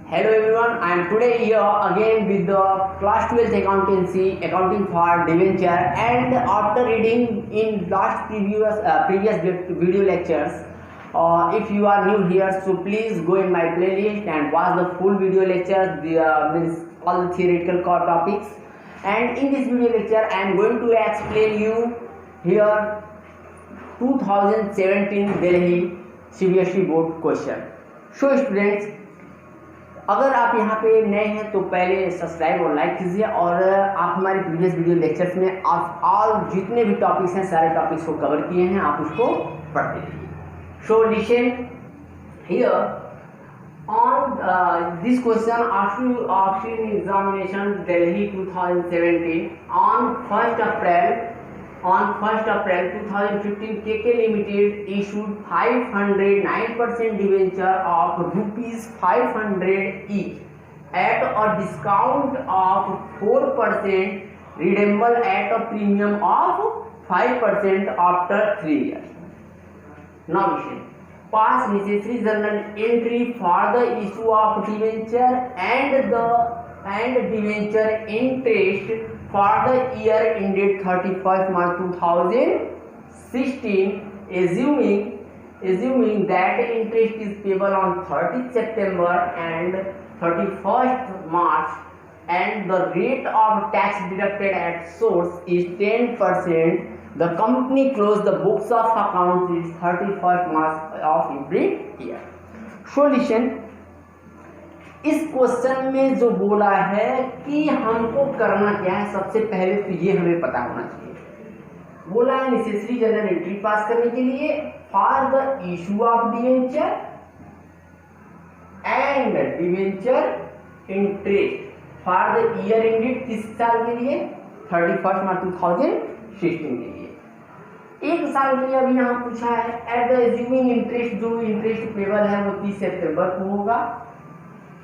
Hello everyone, I am today here again with the class 12 accountancy, accounting for debenture, and after reading in last previous video lectures, if you are new here, so please go in my playlist and watch the full video lectures, means all the theoretical core topics. And in this video lecture, I am going to explain you here 2017 Delhi CBSE board question. So students, अगर आप यहाँ पे नए हैं तो पहले subscribe और like कीजिए, और आप हमारे प्रीवियस वीडियो लेक्चर्स में आप ऑल जितने भी टॉपिक्स हैं सारे टॉपिक्स को कवर किए हैं, आप उसको पढ़ते रहिए. So listen here on this question after examination Delhi 2017 on 1st April 2015 KK Limited issued 509% debenture of rupees 500 each at a discount of 4%, redeemable at a premium of 5% after 3 years. Now listen. Pass necessary journal entry for the issue of debenture and debenture interest for the year ended 31st March 2016, assuming that interest is payable on 30th September and 31st March, and the rate of tax deducted at source is 10%. The company closed the books of accounts is 31st March of every year. Solution. इस question में जो बोला है कि हमको करना क्या है, सबसे पहले तो ये हमें पता होना चाहिए. बोला है नेसेसरी जनरल एंट्री पास करने के लिए for the issue of debenture and debenture interest for the year ended, किस साल के लिए 31st मार्च 2016 के लिए. एक साल के लिए अभी यहाँ पूछा है. एट द एज्यूमिंग इंटरेस्ट, जो इंटरेस्ट पेबल है वो 30 सितंबर को होगा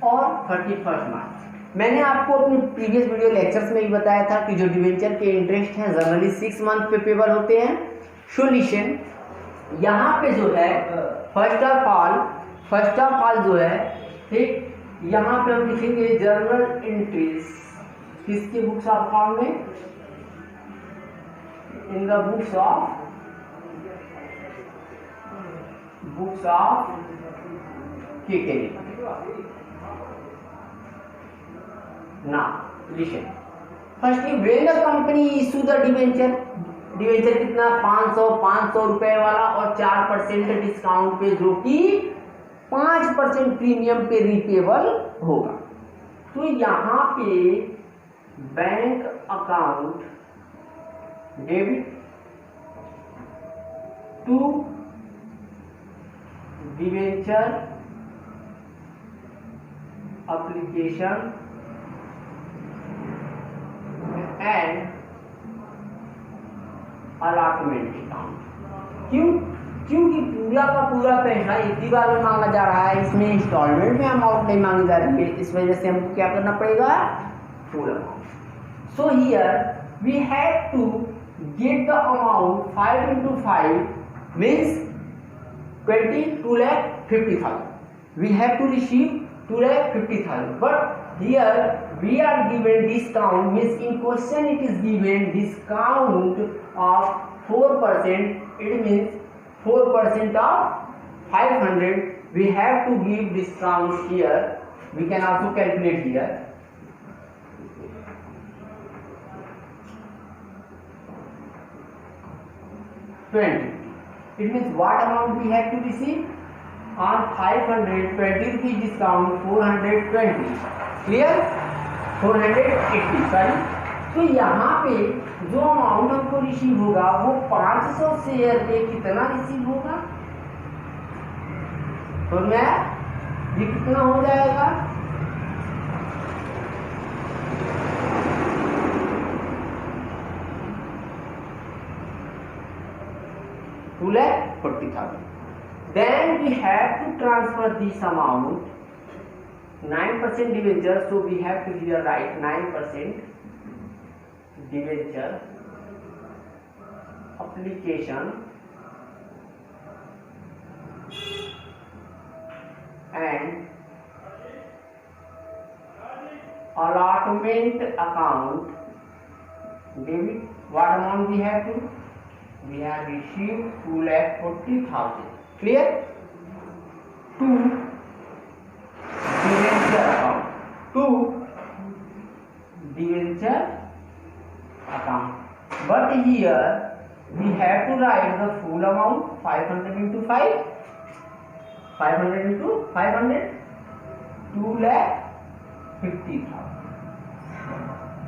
और 31st मार्च. मैंने आपको अपने प्रीवियस वीडियो लेक्चर्स में ही बताया था कि जो डिवेंचर के इंटरेस्ट हैं जनरली 6 मंथ पे पेबल होते हैं. सॉल्यूशन यहाँ पे जो है फर्स्ट ऑफ ऑल जो है, ठीक, यहाँ पे हम लिखेंगे जर्नल इंट्रीज किसके बुक्स ऑफ अकाउंट में, in the books of KK. Now listen. Firstly, when the company issue the debenture कितना 500 रुपए वाला और 4% डिस्काउंट पे, जो कि 5% प्रीमियम पे रिपेबल होगा. तो यहाँ पे bank account debit to debenture application and allotment account. क्योंकि पूरा का पूरा पैसा एक ही बार में मांगा जा रहा है, इसमें इंस्टॉलमेंट में अमाउंट नहीं मांगी जा रही है, इस वजह से हमको क्या करना पड़ेगा, full amount. So here we have to get the amount 5 into 5 means 2,50,000. We have to receive 2,50,000. But here we are given discount, means in question it is given discount of 4%. It means 4% of 500. We have to give discount here. We can also calculate here. 20. It means what amount we have to receive on 520 rupees discount, 420. Clear? 480. Sorry. तो यहाँ पे जो amount हमको receive होगा वो 500 share पे कितना receive होगा, तो मैं ये कितना हो जाएगा, $2,40,000. Then we have to transfer this amount, 9% debenture, so we have to here write 9% debenture application and allotment account, debit, what amount we have to? We have received 2,40,000. Clear? To debenture account. To debenture account. But here we have to write the full amount, 500 into 5. 500 into 500, 2,50,000.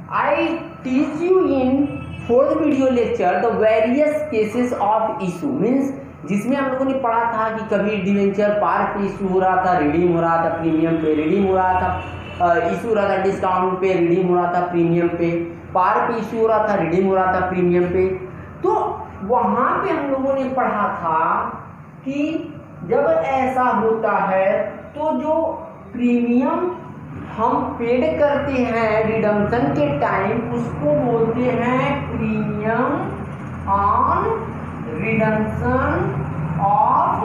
I teach you in fourth video lecture the various cases of issue, means जिसमें हम लोगों ने पढ़ा था कि कभी debenture पार पे issue हो रहा था, रिडीम हो रहा था, प्रीमियम पे रिडीम हो रहा था, इशू हो रहा था डिस्काउंट पे, रिडीम हो रहा था प्रीमियम पे, पार पे इशू हो रहा था, रिडीम हो रहा था प्रीमियम पे। तो वहाँ पे हम लोगों ने पढ़ा था कि जब ऐसा होता है तो जो प्रीमियम हम पेड करते हैं रिडम्पशन के टाइम, उसको बोलते हैं premium on redemption of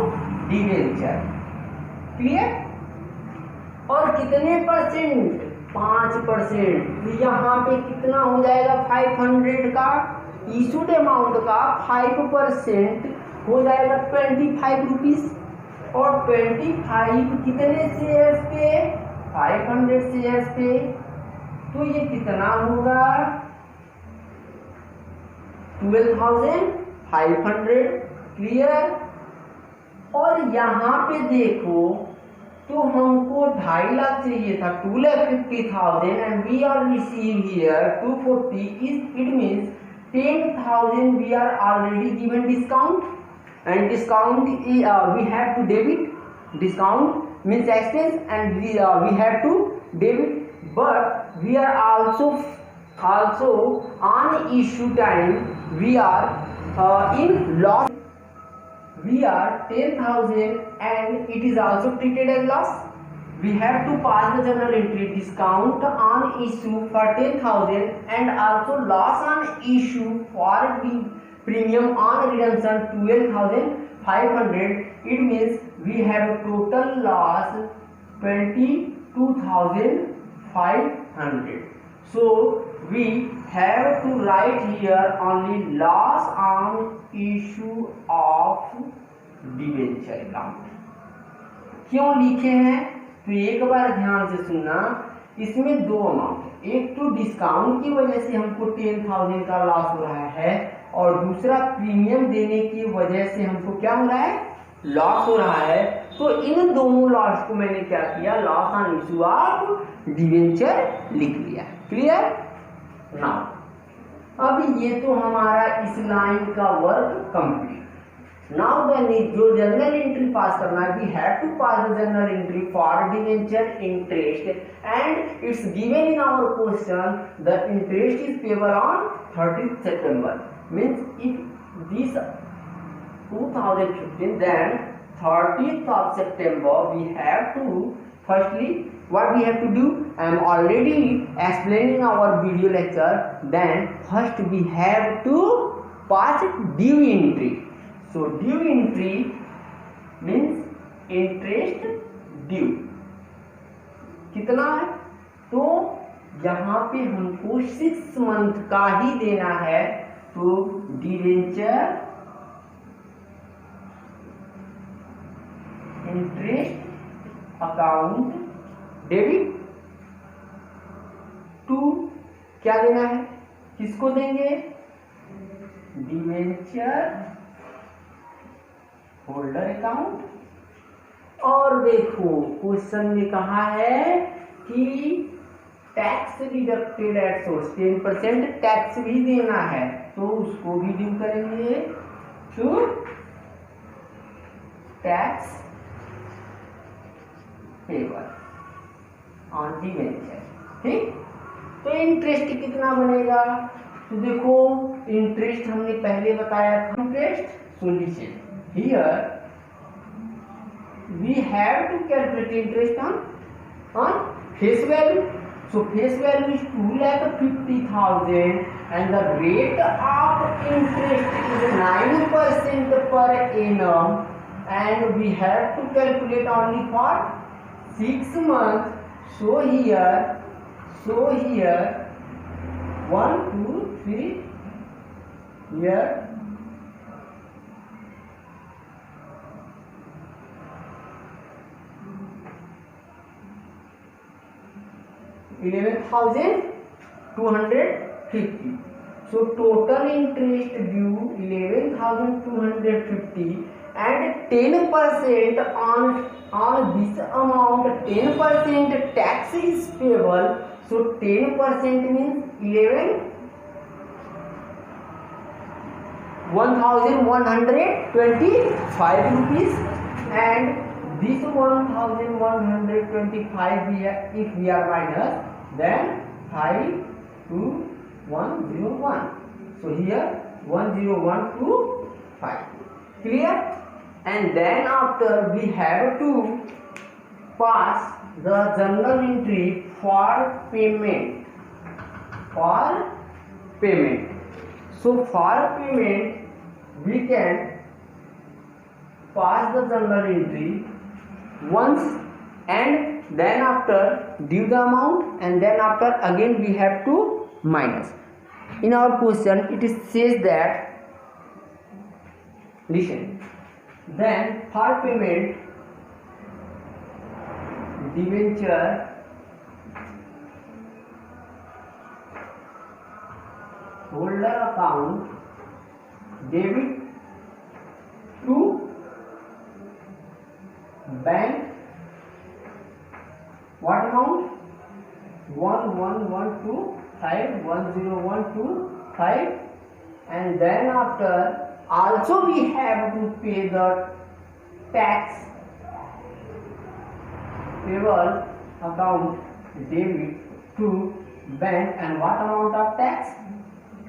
debenture. Clear? और कितने परसेंट? 5%। तो यहाँ पे कितना हो जाएगा? 500 का इशूड अमाउंट का 5% हो जाएगा 25 रुपीज। और 25 कितने शेयर्स पे? 500 शेयर्स पे। तो ये कितना होगा? 12,500। क्लियर? और यहाँ पे देखो तो हमको 2.5 लाख चाहिए था, 2,50,000, and we are receive here 240। It means 10,000 we are already given discount, and discount we have to debit. Discount means expense, and we have to debit, but we are also on issue time we are in loss. We are 10,000 and it is also treated as loss. We have to pass the journal entry discount on issue for 10,000 and also loss on issue for the premium on redemption 12,500. It means we have a total loss 22,500. So we have to write here only loss on issue of debenture account. क्यों लिखे हैं? तो एक बार ध्यान से सुनना, इसमें दो अमाउंट है। एक तो डिस्काउंट की वजह से हमको 10,000 का लॉस हो रहा है, और दूसरा प्रीमियम देने की वजह से हमको क्या हो रहा है? लॉस हो रहा है। तो इन दोनों लॉस को मैंने क्या किया? Loss on issue of debenture लिख लिया। क्लियर? नाउ अब ये तो हमारा इस लाइन का वर्क कंप्लीट। नाउ देन जो जर्नल एंट्री पास करना है, we have to pass the journal entry for debenture interest, and it's given in our question the interest is payable on 30 September. मीन्स इफ दिस 2015, then 30th of September we have to, firstly what we have to do, I am already explaining our video lecture. Then first we have to pass due entry. So due entry means interest due कितना है? तो यहाँ पे हमको 6 month का ही देना है। तो debenture interest account debit to क्या देना है? किसको देंगे? Debenture holder account. और देखो क्वेश्चन में कहा है कि tax deducted at source 10% tax भी देना है, तो उसको भी ड्यू करेंगे to tax payable on debenture. ठीक? तो इंटरेस्ट कितना बनेगा? तो देखो इंटरेस्ट हमने पहले बताया था। Interest solution here we have to calculate interest on face value. So face value is 2,50,000 and the rate of interest is 9% per annum, and we have to calculate only for 6 months. So here So here 1 2 3, here 11,250. So total interest due 11,250 and 10% on this amount, 10% tax is payable. So 10% means 1,125 rupees, and this 1,125 if we are minus, then 52101. So here 10125. Clear? And then after we have to pass the journal entry for payment. So for payment we can pass the journal entry once, and then after due the amount, and then after again we have to minus. In our question it says that, listen, then for payment debenture holder account debit to bank, what amount? 10125, and then after also we have to pay the tax payable account debit to bank, and what amount of tax?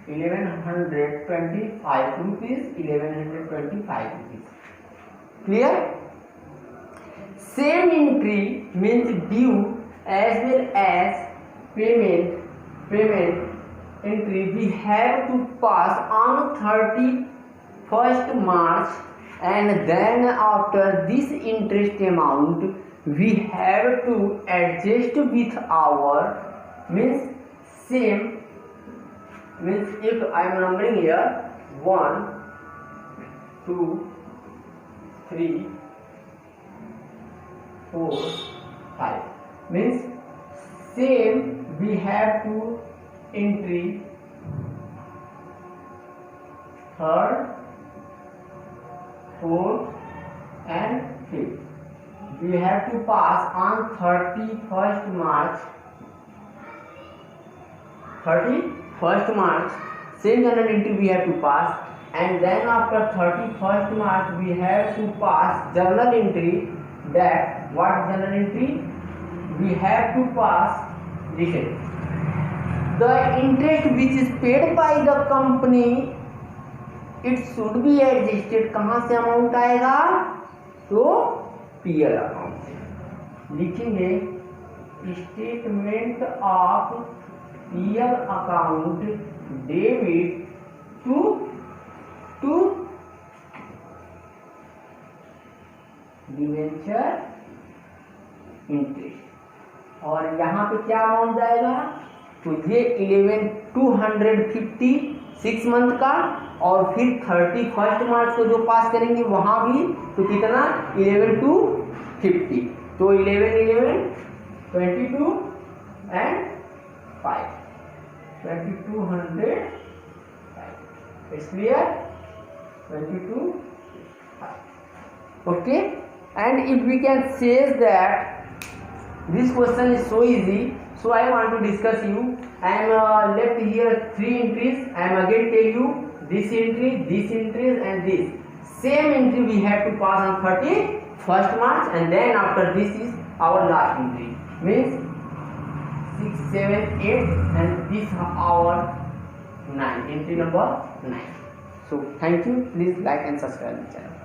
1125 rupees. Clear? Same entry means due as well as payment entry we have to pass on 31st March, and then after this interest amount we have to adjust with our same means if I am numbering here 1 2 3 4 5 means same we have to entry third, fourth and fifth. We have to pass on 31st March, same journal entry we have to pass, and then after 31st March we have to pass journal entry. That what journal entry we have to pass? Listen, the interest which is paid by the company, it should be adjusted. कहाँ से amount आएगा? तो PL account से लिखेंगे statement of PL account debit to debenture interest, और यहाँ पे क्या अमाउंट जाएगा? तो ये 11,250 6 मंथ का, और फिर 31st मार्च को जो पास करेंगे वहां भी तो कितना 11,250, तो 11 22 and 5 2200 it's clear 22 okay. And if we can say that this question is so easy, so I want to discuss you. I am left here 3 entries. I am again tell you this entry, this entries and this same entry we have to pass on 31st March, and then after this is our last entry means 6 7 8, and this our 9 entry number 9. So thank you, please like and subscribe the channel.